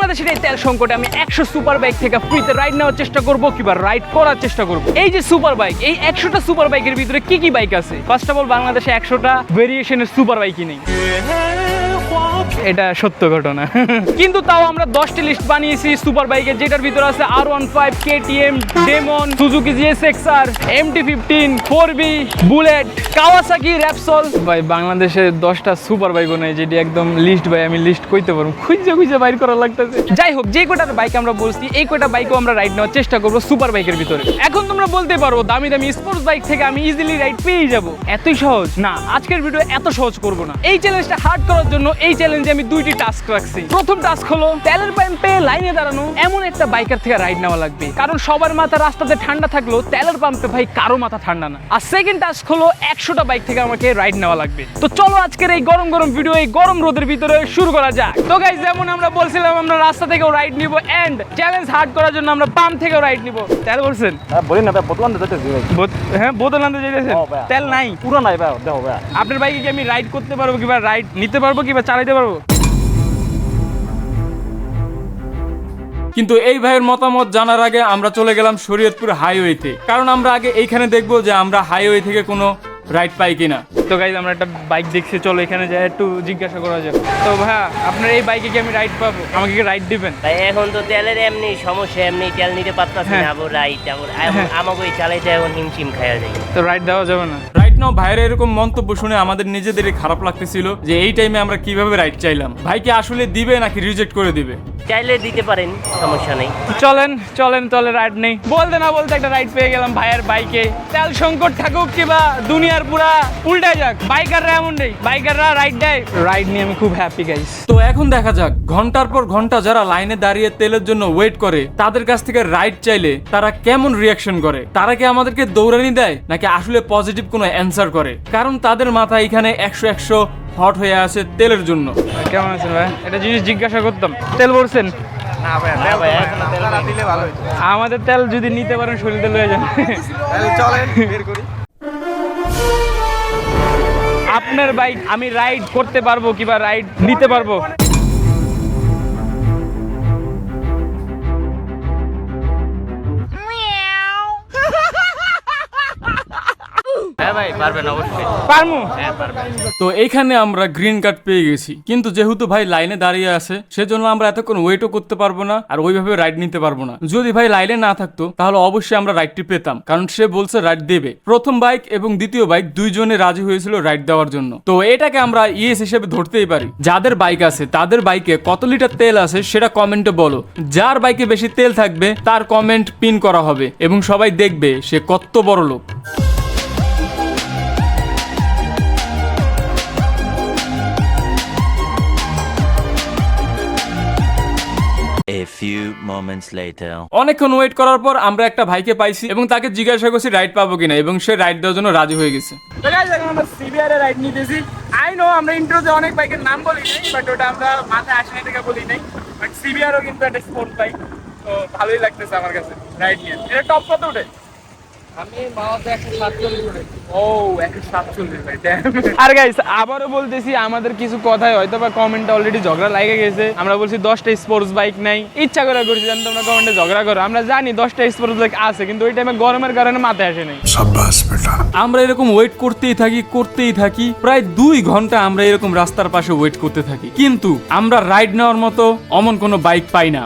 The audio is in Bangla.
বাংলাদেশের এই তেল সংকটে আমি 100 সুপার বাইক থেকে ফ্রিতে রাইড নেওয়ার চেষ্টা করবো কিংবা রাইড করার চেষ্টা করবো। এই যে সুপার বাইক, এই 100টা সুপার বাইকের ভিতরে কি কি বাইক আছে? ফার্স্ট অফ অল বাংলাদেশে 100টা ভেরিয়েশনের সুপার বাইকই নেই, এটা সত্য ঘটনা। কিন্তু তাও আমরা 10টি লিস্ট বানিয়েছি সুপার বাইকের, যেটার ভিতরে আছে R15, KTM, Demon, Suzuki GSX-R, MT-15, 4B, Bullet, Kawasaki, Repsol. ভাই বাংলাদেশে 10টা সুপার বাইকও নেই, যেটি একদম লিস্ট ভাই আমি লিস্ট কইতে পারবো, খুঁজে বাইর করা লাগতেছে। যাই হোক, যে কয়টার বাইক আমরা বলছি এই কয়টা বাইকও আমরা রাইড নেওয়ার চেষ্টা করবো সুপার বাইকের ভিতরে। এখন তোমরা বলতে পারো দামি দামি স্পোর্টস বাইক থেকে আমি ইজিলি রাইড পেয়ে যাবো, এতই সহজ না। আজকের ভিডিও এত সহজ করবো না। এই চ্যালেঞ্জটা হার্ড করার জন্য এই চ্যালেঞ্জে আমি 2টি টাস্ক রাখছি। প্রথম টাস্ক হলো তেলের পাম্পে লাইনে দাঁড়ানো এমন একটা বাইকার থেকে রাইড নেওয়া লাগবে, কারণ সবার মাথা রাস্তাতে ঠান্ডা থাকলেও তেলের পাম্পে ভাই কারো মাথা ঠান্ডা না। আর সেকেন্ড টাস্ক হলো 100টা বাইক থেকে আমাকে রাইড নেওয়া লাগবে। তো চলো আজকের এই গরম গরম ভিডিও এই গরম রোদের ভিতরে শুরু করা যাক। তো গাইস, যেমন আমরা বলছিলাম আমরা রাস্তা থেকেও রাইড নিব এন্ড চ্যালেঞ্জ হার্ড করার জন্য আমরা পাম্প থেকেও রাইড নিব। তেল বলছেন? বলি না ভাই, বোতল আনতে যাইতেছি ভাই। হ্যাঁ, বোতল আনতে যাইতেছেন? তেল নাই? পুরো নাই ভাই, দেখো ভাই। আপনার বাইকে কি আমি রাইড করতে পারবো কিংবা রাইড নিতে পারবো কিংবা চালাতে পারবো? কিন্তু এই ভাইয়ের মতামত জানার আগে আমরা চলে গেলাম শরীয়তপুর হাইওয়েতে, কারণ আমরা আগে এইখানে দেখবো যে আমরা হাইওয়ে থেকে কোনো রাইড পাই কিনা। তো গাইজ আমরা একটা বাইক দেখছি, চলো এখানে যাই একটু জিজ্ঞাসা করা যাক। তো ভাইয়া, আপনার এই বাইকে কি আমি রাইড পাবো? আমাকে কি রাইড দিবেন? ভাই এখন তো তেলের এমনি সমস্যা, এমনি তেল নিতে পারতাছি না, আবার রাইড আমাকে ওই চালাইতে এখন হিমশিম খাইয়া যায়। তো রাইড দেওয়া যাবে না? রাইট নাও ভাইয়ের এরকম মন্তব্য শুনে আমাদের নিজেদেরই খারাপ লাগতেছিল যে এই টাইমে আমরা কিভাবে রাইড চাইলাম। ভাইকে আসলে দিবে নাকি রিজেক্ট করে দিবে? চাইলে দিতে পারেন, সমস্যা নেই। চলেন রাইড নেই। বলতে না বলতে একটা রাইড পেয়ে গেলাম ভাইয়ের বাইকে। তেল সংকট থাকুক কিবা দুনিয়ার পুরা উল্টাই যাক, বাইকাররা এমন নেই, বাইকাররা রাইড দেয়। রাইড নিয়ে আমি খুব হ্যাপি গাইস। তো এখন দেখা যাক ঘন্টার পর ঘন্টা যারা লাইনে দাঁড়িয়ে তেলের জন্য ওয়েট করে তাদের কাছ থেকে রাইড চাইলে তারা কেমন রিয়াকশন করে। তারা কি আমাদেরকে দৌড়ানি দেয় নাকি আসলে পজিটিভ কোনো অ্যান্সার করে? কারণ তাদের মাথা এখানে 100 হট হয়ে আছে তেলের জন্য। কেমন আছেন ভাই? এটা জিনিস জিজ্ঞাসা করতাম। তেল ভরছেন? না ভাই, তেল দিলে ভালো হইতো। আমাদের তেল যদি নিতে পারেন শরীর তেল হয়ে যাবে। তাহলে চলেন বের করি। আপনার বাইক আমি রাইড করতে পারবো কিংবা রাইড নিতে পারবো? হ্যাঁ ভাই, পারবেন অবশ্যই। পারমু? হ্যাঁ পারবেন। তো এইখানে আমরা গ্রিন কার্ড পেয়ে গেছি, কিন্তু যেহেতু ভাই লাইনে দাঁড়িয়ে আছে সেজন্য আমরা এতক্ষণ ওয়েটও করতে পারবো না আর ওইভাবে রাইড নিতে পারবো না। যদি ভাই লাইনে না থাকতো তাহলে অবশ্যই আমরা রাইডটি পেতাম, কারণ সে বলছে রাইড দেবে। প্রথম বাইক এবং দ্বিতীয় বাইক দুইজনে রাজি হয়েছিল রাইড দেওয়ার জন্য। তো এটাকে আমরা ইএস হিসেবে ধরতেই পারি। যাদের বাইক আছে তাদের বাইকে কত লিটার তেল আছে সেটা কমেন্টে বলো। যার বাইকে বেশি তেল থাকবে তার কমেন্ট পিন করা হবে এবং সবাই দেখবে সে কত বড় লোক। A few moments later. অনেকক্ষণ ওয়েট করার পর আমরা একটা ভাইকে পাইছি এবং তাকে জিজ্ঞাসা করছি রাইড পাবো কিনা, এবং সে রাইড দেওয়ার জন্য রাজি হয়ে গেছে। তো গাইস, এখন আমরা সিবিআর এ রাইড নিতেছি। আই নো আমরা ইন্ট্রোতে অনেক বাইকের নাম বলি নাই, বাট ওটা আমরা মাথায় আসে না থেকে বলি নাই। বাট সিবিআরও কিন্তু একটা স্পোর্ট বাইক, তো ভালোই লাগতেছে আমার কাছে রাইড নিয়ে। এটা টপ কত ওঠে? আমি মাওয়াতে 147 ওঠে। ও 147 ভাই, আর গাইস আবারও বলতেছি, আমাদের কিছু কথাই হয়তো বা কমেন্টে অলরেডি ঝগড়া লাগে গেছে। আমরা বলছি 10টা স্পোর্টস বাইক নাই, ইচ্ছা করে করছি জান তোমরা কমেন্টে ঝগড়া করো। আমরা জানি 10টা স্পোর্টস বাইক আছে, কিন্তু ওই টাইমে গরমের কারণে মাথায় আসে নাই। আমরা এরকম ওয়েট করতেই থাকি প্রায় 2 ঘন্টা আমরা এরকম রাস্তার পাশে ওয়েট করতে থাকি, কিন্তু আমরা রাইড নেওয়ার মতো অমন কোনো বাইক পাই না।